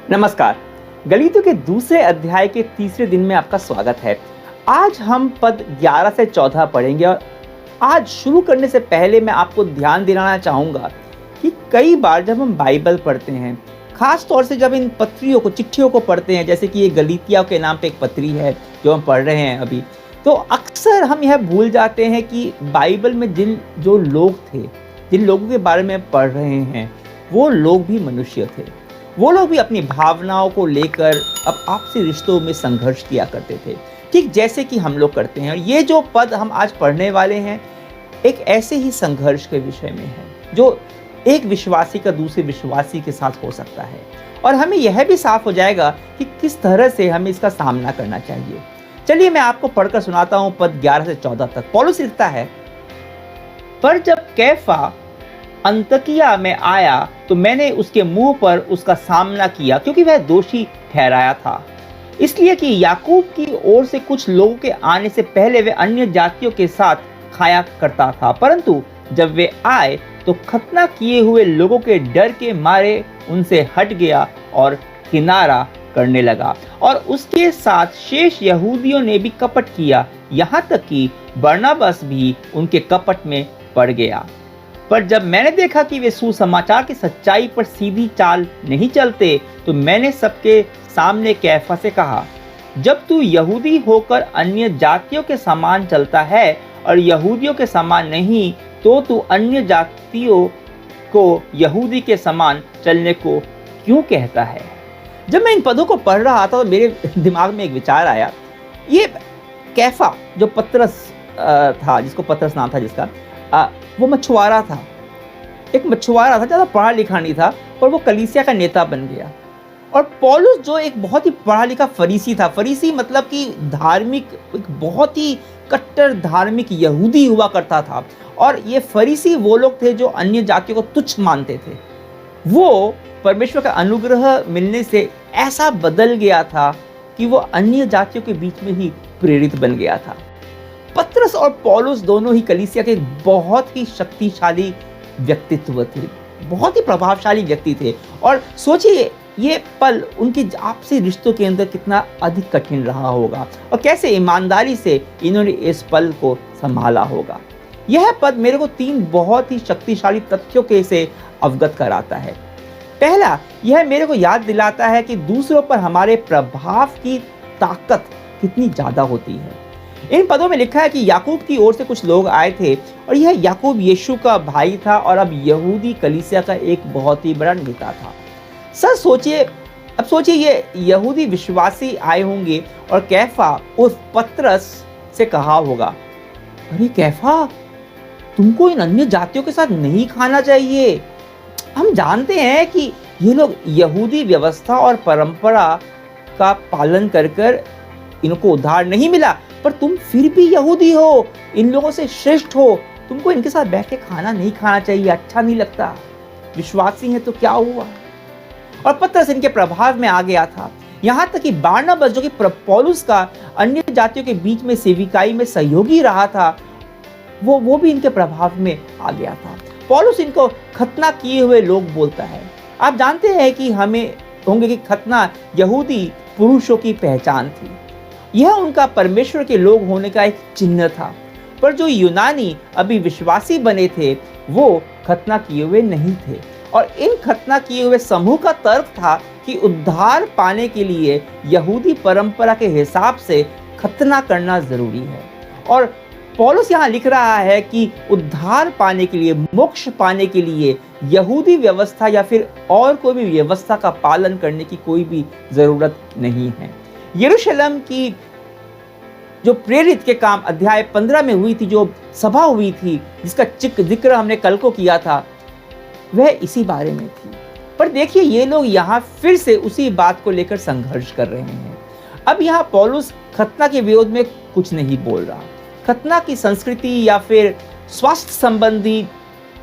नमस्कार। गलीतियों के दूसरे अध्याय के तीसरे दिन में आपका स्वागत है। आज हम पद 11 से 14 पढ़ेंगे और आज शुरू करने से पहले मैं आपको ध्यान दिलाना चाहूँगा कि कई बार जब हम बाइबल पढ़ते हैं, खास तौर से जब इन पत्रियों को, चिट्ठियों को पढ़ते हैं, जैसे कि ये गलीतिया के नाम पे एक पत्री है जो हम पढ़ रहे हैं अभी, तो अक्सर हम यह भूल जाते हैं कि बाइबल में जो लोग थे, जिन लोगों के बारे में पढ़ रहे हैं, वो लोग भी मनुष्य थे। वो लोग भी अपनी भावनाओं को लेकर अब आपसी रिश्तों में संघर्ष किया करते थे, ठीक जैसे कि हम लोग करते हैं। और ये जो पद हम आज पढ़ने वाले हैं, एक ऐसे ही संघर्ष के विषय में है जो एक विश्वासी का दूसरे विश्वासी के साथ हो सकता है। और हमें यह भी साफ हो जाएगा कि किस तरह से हमें इसका सामना करना चाहिए। चलिए मैं आपको पढ़कर सुनाता हूँ पद 11 से 14 तक। पौलुस लिखता है, पर जब कैफा अंतकिया में आया तो मैंने उसके मुंह पर उसका सामना किया, क्योंकि वह दोषी ठहराया था। इसलिए कि याकूब की ओर से कुछ लोगों के आने से पहले वे अन्य जातियों के साथ खाया करता था, परंतु जब वे आए तो खतना किए हुए लोगों के डर के मारे उनसे हट गया और किनारा करने लगा। और उसके साथ शेष यहूदियों ने भी कपट किया, यहाँ तक कि बरनबास भी उनके कपट में पड़ गया। पर जब मैंने देखा कि वे सुसमाचार की सच्चाई पर सीधी चाल नहीं चलते, तो मैंने सबके सामने कैफा से कहा, जब तू यहूदी होकर अन्य जातियों के समान चलता है और यहूदियों के समान नहीं, तो तू अन्य जातियों को यहूदी के समान चलने को क्यों कहता है। जब मैं इन पदों को पढ़ रहा था तो मेरे दिमाग में एक विचार आया। ये कैफा जो पतरस था, जिसको पतरस नाम था जिसका, वो मछुआरा था। एक मछुआरा था, ज़्यादा पढ़ा लिखा नहीं था, और वो कलीसिया का नेता बन गया। और पौलुस जो एक बहुत ही पढ़ा लिखा फरीसी था, फरीसी मतलब कि धार्मिक, एक बहुत ही कट्टर धार्मिक यहूदी हुआ करता था। और ये फरीसी वो लोग थे जो अन्य जातियों को तुच्छ मानते थे। वो परमेश्वर का अनुग्रह मिलने से ऐसा बदल गया था कि वो अन्य जातियों के बीच में ही प्रेरित बन गया था। पतरस और पौलुस दोनों ही कलीसिया के बहुत ही शक्तिशाली व्यक्तित्व थे, बहुत ही प्रभावशाली व्यक्ति थे। और सोचिए ये पल उनके आपसी रिश्तों के अंदर कितना अधिक कठिन रहा होगा और कैसे ईमानदारी से इन्होंने इस पल को संभाला होगा। यह पद मेरे को 3 बहुत ही शक्तिशाली तथ्यों के से अवगत कराता है। पहला, यह मेरे को याद दिलाता है कि दूसरों पर हमारे प्रभाव की ताकत कितनी ज्यादा होती है। इन पदों में लिखा है कि याकूब की ओर से कुछ लोग आए थे, और यह याकूब यीशु का भाई था और अब यहूदी कलीसिया का एक बहुत ही बड़ा नेता था। सर सोचिए, अब सोचिए ये यहूदी विश्वासी आए होंगे और कैफा उस पतरस से कहा होगा, अरे कैफा, तुमको इन अन्य जातियों के साथ नहीं खाना चाहिए। हम जानते हैं कि ये लोग यहूदी व्यवस्था और परंपरा का पालन कर इनको उद्धार नहीं मिला, पर तुम फिर भी यहूदी हो, इन लोगों से श्रेष्ठ हो, तुमको इनके साथ बैठ के खाना नहीं खाना चाहिए, अच्छा नहीं लगता। विश्वासी है तो क्या हुआ। और पतरस इनके प्रभाव में आ गया था। यहाँ तक कि बरनबास जो कि पौलुस का अन्य जातियों के बीच में सेविकाई में सहयोगी रहा था, वो भी इनके प्रभाव में आ गया था। पौलुस इनको खतना किए हुए लोग बोलता है। आप जानते हैं कि हमें होंगे कि खतना यहूदी पुरुषों की पहचान थी, यह उनका परमेश्वर के लोग होने का एक चिन्ह था। पर जो यूनानी अभी विश्वासी बने थे, वो खतना किए हुए नहीं थे। और इन खतना किए हुए समूह का तर्क था कि उद्धार पाने के लिए यहूदी परंपरा के हिसाब से खतना करना जरूरी है। और पौलुस यहाँ लिख रहा है कि उद्धार पाने के लिए, मोक्ष पाने के लिए यहूदी व्यवस्था या फिर और कोई भी व्यवस्था का पालन करने की कोई भी जरूरत नहीं है। यरूशलेम की जो प्रेरित के काम अध्याय 15 में हुई थी, जो सभा हुई थी जिसका जिक्र हमने कल को किया था, वह इसी बारे में थी। पर देखिए ये लोग यहाँ फिर से उसी बात को लेकर संघर्ष कर रहे हैं। अब यहाँ पौलुस खतना के विरोध में कुछ नहीं बोल रहा, खतना की संस्कृति या फिर स्वास्थ्य संबंधी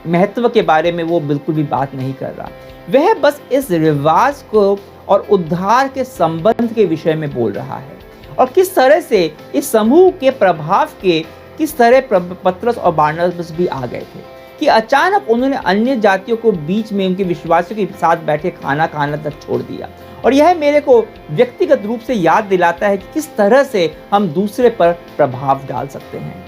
महत्व के बारे में वो बिल्कुल भी बात नहीं कर रहा। वह बस इस रिवाज को और उद्धार के संबंध के विषय में बोल रहा है, और किस तरह से इस समूह के प्रभाव के किस तरह पतरस और बरनबास भी आ गए थे। कि अचानक उन्होंने अन्य जातियों को बीच में उनके विश्वासियों के साथ बैठे खाना खाना तक छोड़ दिया। और यह मेरे को व्यक्तिगत रूप से याद दिलाता है कि किस तरह से हम दूसरे पर प्रभाव डाल सकते हैं।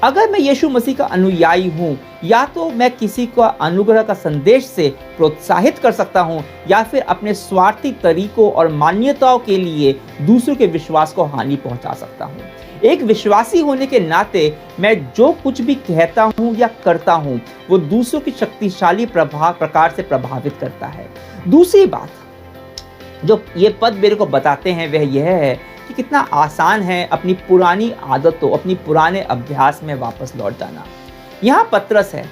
अगर मैं यीशु मसीह का अनुयायी हूँ, या तो मैं किसी को अनुग्रह का संदेश से प्रोत्साहित कर सकता हूँ, या फिर अपने स्वार्थी तरीकों और मान्यताओं के लिए दूसरों के विश्वास को हानि पहुँचा सकता हूँ। एक विश्वासी होने के नाते मैं जो कुछ भी कहता हूँ या करता हूँ, वो दूसरों की शक्तिशाली प्रकार से प्रभावित करता है। दूसरी बात जो ये पद मेरे को बताते हैं वह यह है कि कितना आसान है अपनी पुरानी आदतों, अपनी पुराने अभ्यास में वापस लौट जाना। यहाँ पतरस है,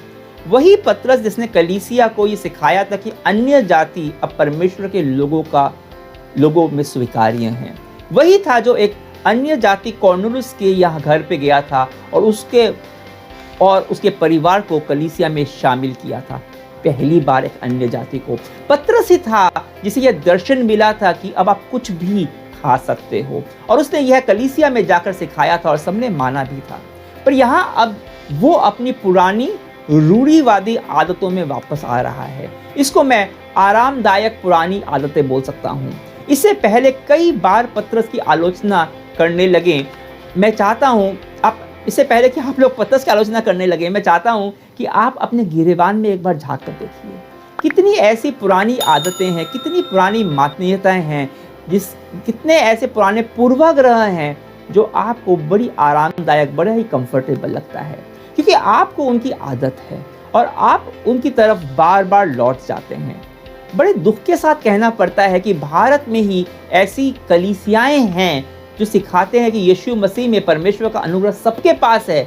वही पतरस जिसने कलीसिया को ये सिखाया था कि अन्य जाति अब परमेश्वर के लोगों में स्वीकार्य हैं। वही था जो एक अन्य जाति कॉर्नेलियुस के यहाँ घर पे गया था और उसके परिवार को कलीसिया में शामिल किया था। पहली बार एक अन्य जाति को। पतरस ही था जिसे यह दर्शन मिला था कि अब आप कुछ भी खा सकते हो, और उसने यह कलीसिया में जाकर सिखाया था और सबने माना भी था। पर यहाँ अब वो अपनी पुरानी रूढ़िवादी आदतों में वापस आ रहा है। इसको मैं आरामदायक पुरानी आदतें बोल सकता हूँ। इससे पहले कई बार पतरस की आलोचना करने लगे। मैं चाहता हूँ इससे पहले कि आप लोग पतरस की आलोचना करने लगे, मैं चाहता हूँ कि आप अपने गिरेबान में एक बार झांक कर देखिए। कितनी ऐसी पुरानी आदतें हैं, कितनी पुरानी मान्यताएं हैं, कितने ऐसे पुराने पूर्वाग्रह हैं जो आपको बड़ी आरामदायक, बड़ा ही कंफर्टेबल लगता है, क्योंकि आपको उनकी आदत है और आप उनकी तरफ बार बार लौट जाते हैं। बड़े दुख के साथ कहना पड़ता है कि भारत में ही ऐसी कलीसियाएं हैं जो सिखाते हैं कि यीशु मसीह में परमेश्वर का अनुग्रह सबके पास है,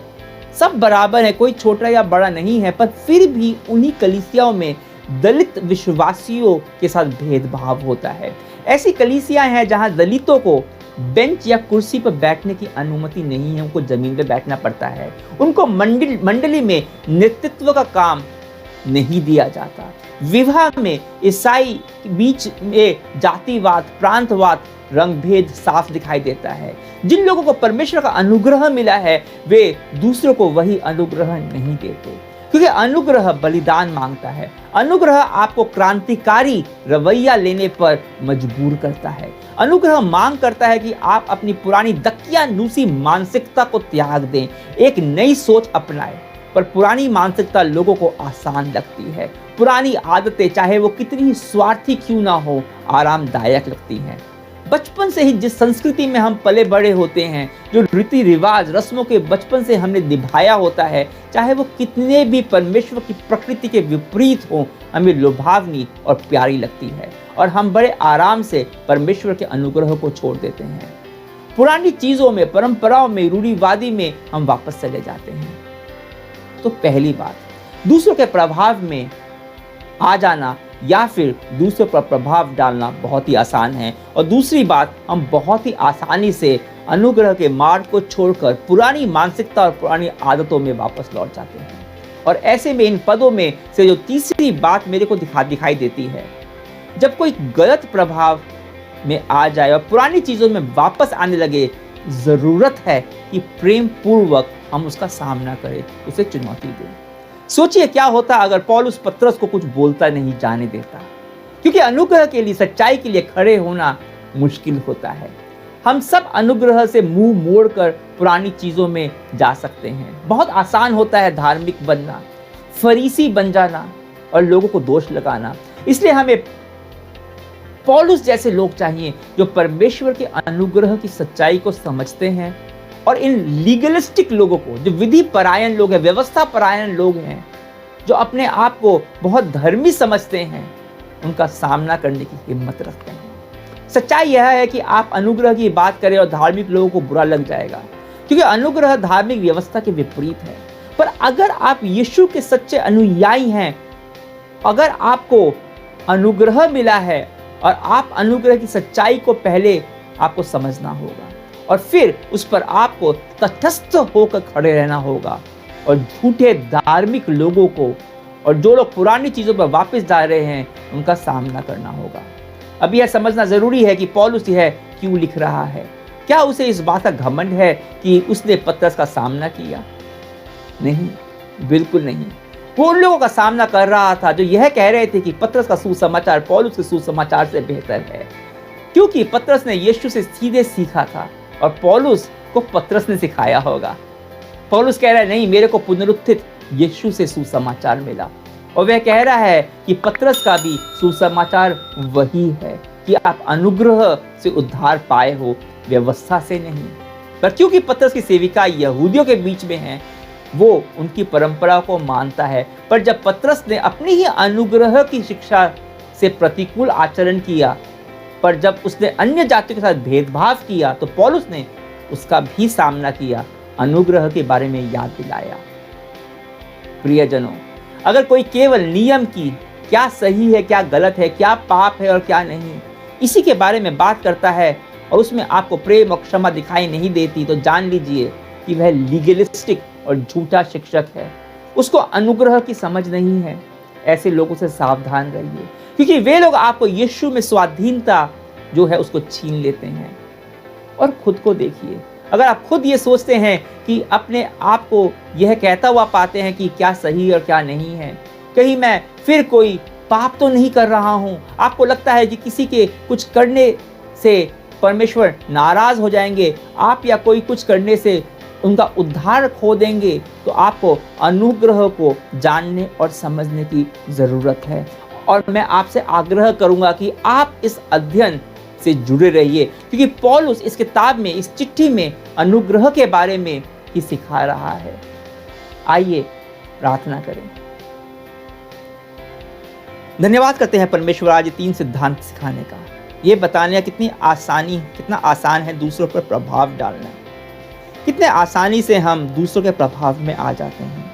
सब बराबर है, कोई छोटा या बड़ा नहीं है। पर फिर भी उन्हीं कलीसियाओं में दलित विश्वासियों के साथ भेदभाव होता है। ऐसी कलीसियां हैं जहां दलितों को बेंच या कुर्सी पर बैठने की अनुमति नहीं है, उनको जमीन पर बैठना पड़ता है। उनको मंडली में नेतृत्व का काम नहीं दिया जाता। विवाह में ईसाई बीच में जातिवाद, प्रांतवाद, रंगभेद साफ दिखाई देता है। जिन लोगों को परमेश्वर का अनुग्रह मिला है वे दूसरों को वही अनुग्रह नहीं देते, क्योंकि अनुग्रह बलिदान मांगता है। अनुग्रह आपको क्रांतिकारी रवैया लेने पर मजबूर करता है। अनुग्रह मांग करता है कि आप अपनी पुरानी दकियानूसी मानसिकता को त्याग दें, एक नई सोच अपनाएं। पर पुरानी मानसिकता लोगों को आसान लगती है। पुरानी आदतें चाहे वो कितनी ही स्वार्थी क्यों ना हो, आरामदायक लगती हैं। बचपन से ही जिस संस्कृति में हम पले बड़े होते हैं, जो रीति रिवाज रस्मों के बचपन से हमने निभाया होता है, चाहे वो कितने भी परमेश्वर की प्रकृति के विपरीत हो, हमें लुभावनी और प्यारी लगती है और हम बड़े आराम से परमेश्वर के अनुग्रह को छोड़ देते हैं। पुरानी चीजों में, परंपराओं में, रूढ़िवादी में हम वापस चले जाते हैं। तो पहली बात, दूसरों के प्रभाव में आ जाना या फिर दूसरों पर प्रभाव डालना बहुत ही आसान है। और दूसरी बात, हम बहुत ही आसानी से अनुग्रह के मार्ग को छोड़कर पुरानी मानसिकता और पुरानी आदतों में वापस लौट जाते हैं। और ऐसे में इन पदों में से जो तीसरी बात मेरे को दिखाई देती है, जब कोई गलत प्रभाव में आ जाए और पुरानी चीज़ों में वापस आने लगे, ज़रूरत है कि प्रेम पूर्वक हम उसका सामना करें, उसे चुनौती दें। सोचिए क्या होता अगर पौलुस पतरस को कुछ बोलता नहीं जाने देता, क्योंकि अनुग्रह के लिए, सच्चाई के लिए खड़े होना मुश्किल होता है। हम सब अनुग्रह से मुंह मोड़कर पुरानी चीजों में जा सकते हैं। बहुत आसान होता है धार्मिक बनना, फरीसी बन जाना और लोगों को दोष लगाना। इसलिए हमें पौलुस जैसे लोग चाहिए जो परमेश्वर के अनुग्रह की सच्चाई को समझते हैं और इन लीगलिस्टिक लोगों को, जो विधि परायण लोग हैं, व्यवस्था परायण लोग हैं, जो अपने आप को बहुत धर्मी समझते हैं, उनका सामना करने की हिम्मत रखते हैं। सच्चाई यह है कि आप अनुग्रह की बात करें और धार्मिक लोगों को बुरा लग जाएगा, क्योंकि अनुग्रह धार्मिक व्यवस्था के विपरीत है। पर अगर आप यीशु के सच्चे अनुयायी हैं, अगर आपको अनुग्रह मिला है और आप अनुग्रह की सच्चाई को पहले आपको समझना होगा और फिर उस पर आपको तटस्थ होकर खड़े रहना होगा और झूठे धार्मिक लोगों को और जो लोग पुरानी चीज़ों पर वापस जा रहे हैं, उनका सामना करना होगा। अब यह समझना ज़रूरी है कि पौलुस यह क्यों लिख रहा है। क्या उसे इस बात का घमंड है कि उसने पतरस का सामना किया? नहीं, बिल्कुल नहीं। वो उन लोगों का सामना कर रहा था जो यह कह रहे थे कि पतरस का सुसमाचार पौलुस के सुसमाचार से बेहतर है, क्योंकि पतरस ने यीशु से सीधे सीखा था और पौलुस को पतरस ने सिखाया होगा। पौलुस कह रहा है नहीं, मेरे को पुनरुत्थित यीशु से सुसमाचार मिला, और वह कह रहा है कि पतरस का भी सुसमाचार वही है कि आप अनुग्रह से उद्धार पाए हो, व्यवस्था से नहीं। पर क्योंकि पतरस की सेविका यहूदियों के बीच में है, वो उनकी परंपरा को मानता है। पर जब पतरस ने अपनी ही अनुग्रह की शिक्षा से प्रतिकूल आचरण किया, पर जब उसने अन्य जातियों के साथ भेदभाव किया, तो पौलुस ने उसका भी सामना किया, अनुग्रह के बारे में याद दिलाया। प्रियजनों, अगर कोई केवल नियम की क्या सही है, क्या गलत है, क्या पाप है और क्या नहीं, इसी के बारे में बात करता है और उसमें आपको प्रेम और क्षमा दिखाई नहीं देती, तो जान लीजिए कि वह लीगलिस्टिक और झूठा शिक्षक है। उसको अनुग्रह की समझ नहीं है। ऐसे लोगों से सावधान रहिए, क्योंकि वे लोग आपको यीशु में स्वाधीनता जो है उसको छीन लेते हैं। और खुद को देखिए, अगर आप खुद ये सोचते हैं कि अपने आप को यह कहता हुआ पाते हैं कि क्या सही और क्या नहीं है, कहीं मैं फिर कोई पाप तो नहीं कर रहा हूँ, आपको लगता है कि किसी के कुछ करने से परमेश्वर नाराज हो जाएंगे, आप या कोई कुछ करने से उनका उद्धार खो देंगे, तो आपको अनुग्रह को जानने और समझने की जरूरत है। और मैं आपसे आग्रह करूंगा कि आप इस अध्ययन से जुड़े रहिए, क्योंकि पौलुस इस किताब में, इस चिट्ठी में अनुग्रह के बारे में ही सिखा रहा है। आइए प्रार्थना करें। धन्यवाद करते हैं परमेश्वर आज 3 सिद्धांत सिखाने का, ये बताने का कितना आसान है दूसरों पर प्रभाव डालना, कितने आसानी से हम दूसरों के प्रभाव में आ जाते हैं।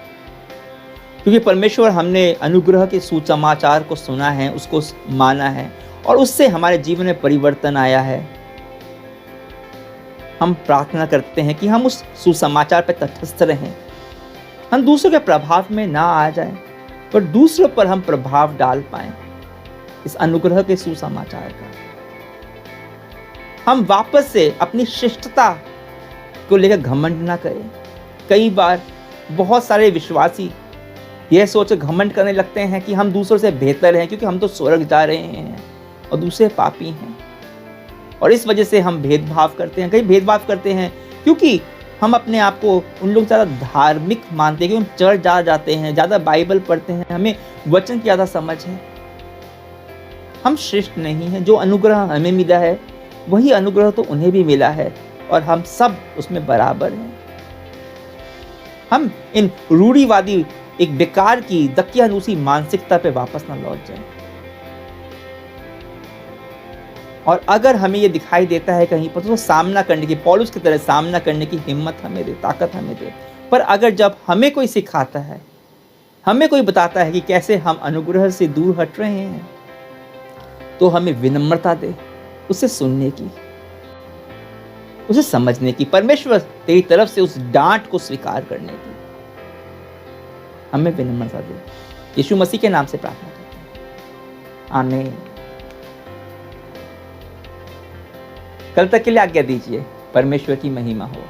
क्योंकि परमेश्वर, हमने अनुग्रह के सुसमाचार को सुना है, उसको माना है और उससे हमारे जीवन में परिवर्तन आया है। हम प्रार्थना करते हैं कि हम उस सुसमाचार पर तटस्थ रहें, हम दूसरों के प्रभाव में ना आ जाएं, पर दूसरों पर हम प्रभाव डाल पाएं इस अनुग्रह के सुसमाचार का। हम वापस से अपनी शिष्टता को लेकर घमंड ना करें। कई बार बहुत सारे विश्वासी यह सोच घमंड करने लगते हैं कि हम दूसरों से बेहतर हैं, क्योंकि हम तो स्वर्ग जा रहे हैं और दूसरे पापी हैं, और इस वजह से हम भेदभाव करते हैं। कई भेदभाव करते हैं क्योंकि हम अपने आप को उन लोग ज़्यादा धार्मिक मानते हैं, कि हम चर्च जा जाते हैं, ज़्यादा बाइबल पढ़ते हैं, हमें वचन की ज़्यादा समझ है। हम श्रेष्ठ नहीं हैं। जो अनुग्रह हमें मिला है वही अनुग्रह तो उन्हें भी मिला है, और हम सब उसमें बराबर हैं। हम इन रूढ़िवादी, एक बेकार की दकियानूसी मानसिकता पे वापस ना लौट जाएं। और अगर हमें ये दिखाई देता है कहीं पर, तो सामना करने की, पौलुस की तरह सामना करने की हिम्मत हमें दे, ताकत हमें दे। पर अगर जब हमें कोई सिखाता है, हमें कोई बताता है कि कैसे हम अनुग्रह से दूर हट रहे हैं, तो हमें विनम्रता दे, उसे सुनने की, उसे समझने की, परमेश्वर तेरी तरफ से उस डांट को स्वीकार करने की हमें विनम्रता दे। यीशु मसीह के नाम से प्रार्थना करते हैं, आमीन। कल तक के लिए आज्ञा दीजिए। परमेश्वर की महिमा हो।